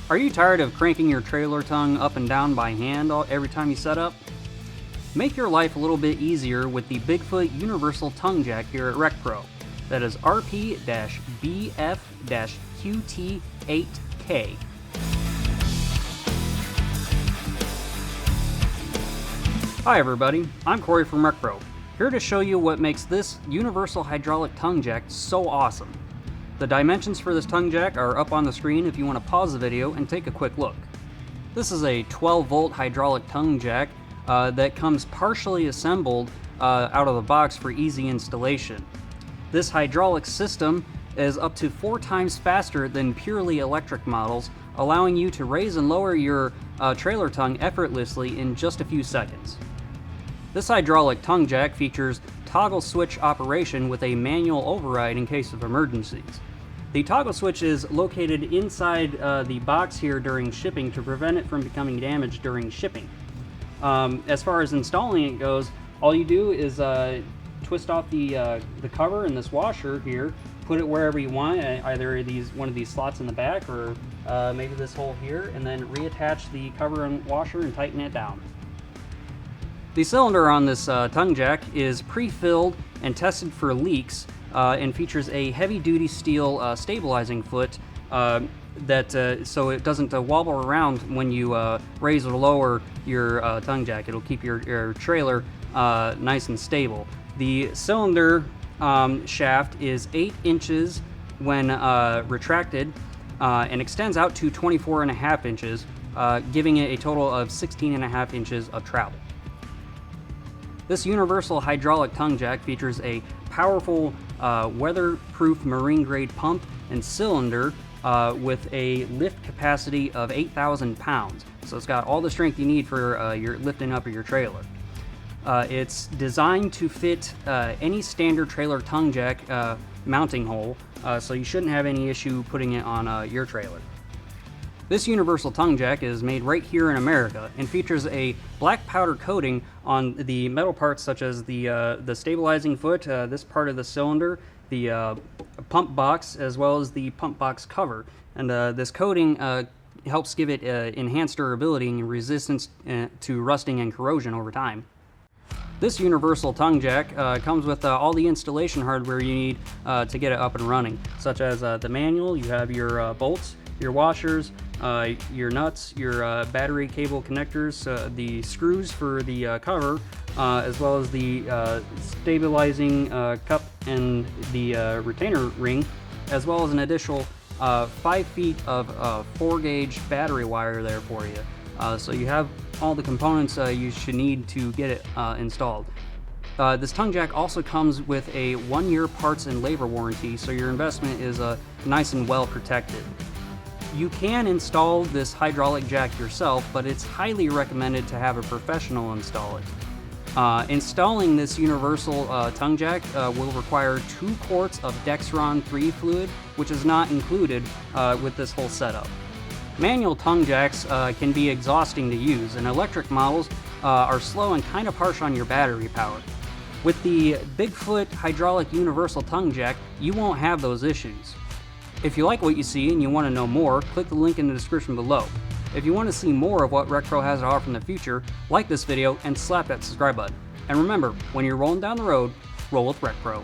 Are you tired of cranking your trailer tongue up and down by hand every time you set up? Make your life a little bit easier with the Bigfoot Universal Tongue Jack here at RecPro. That is RP-BF-QT8K. Hi everybody, I'm Corey from RecPro, here to show you what makes this universal hydraulic tongue jack so awesome. The dimensions for this tongue jack are up on the screen if you want to pause the video and take a quick look. This is a 12-volt hydraulic tongue jack that comes partially assembled out of the box for easy installation. This hydraulic system is up to 4 times faster than purely electric models, allowing you to raise and lower your trailer tongue effortlessly in just a few seconds. This hydraulic tongue jack features toggle switch operation with a manual override in case of emergencies. The toggle switch is located inside the box here during shipping to prevent it from becoming damaged during shipping. As far as installing it goes, all you do is twist off the cover and this washer here, put it wherever you want, either one of these slots in the back or maybe this hole here, and then reattach the cover and washer and tighten it down. The cylinder on this tongue jack is pre-filled and tested for leaks and features a heavy-duty steel stabilizing foot so it doesn't wobble around when you raise or lower your tongue jack. It'll keep your trailer nice and stable. The cylinder shaft is 8 inches when retracted and extends out to 24.5 inches, giving it a total of 16.5 inches of travel. This universal hydraulic tongue jack features a powerful weatherproof marine grade pump and cylinder with a lift capacity of 8,000 pounds. So it's got all the strength you need for your lifting up of your trailer. It's designed to fit any standard trailer tongue jack mounting hole, so you shouldn't have any issue putting it on your trailer. This universal tongue jack is made right here in America and features a black powder coating on the metal parts such as the stabilizing foot, this part of the cylinder, the pump box, as well as the pump box cover. And this coating helps give it enhanced durability and resistance to rusting and corrosion over time. This universal tongue jack comes with all the installation hardware you need to get it up and running, such as the manual. You have your bolts, your washers, your nuts, your battery cable connectors, the screws for the cover, as well as the stabilizing cup and the retainer ring, as well as an additional 5 feet of 4-gauge battery wire there for you. So you have all the components you should need to get it installed. This tongue jack also comes with a 1-year parts and labor warranty, so your investment is nice and well protected. You can install this hydraulic jack yourself, but it's highly recommended to have a professional install it. Installing this universal tongue jack will require 2 quarts of Dexron 3 fluid, which is not included with this whole setup. Manual tongue jacks can be exhausting to use, and electric models are slow and kind of harsh on your battery power. With the Bigfoot hydraulic universal tongue jack, you won't have those issues. If you like what you see and you want to know more, click the link in the description below. If you want to see more of what RecPro has to offer in the future, like this video and slap that subscribe button. And remember, when you're rolling down the road, roll with RecPro.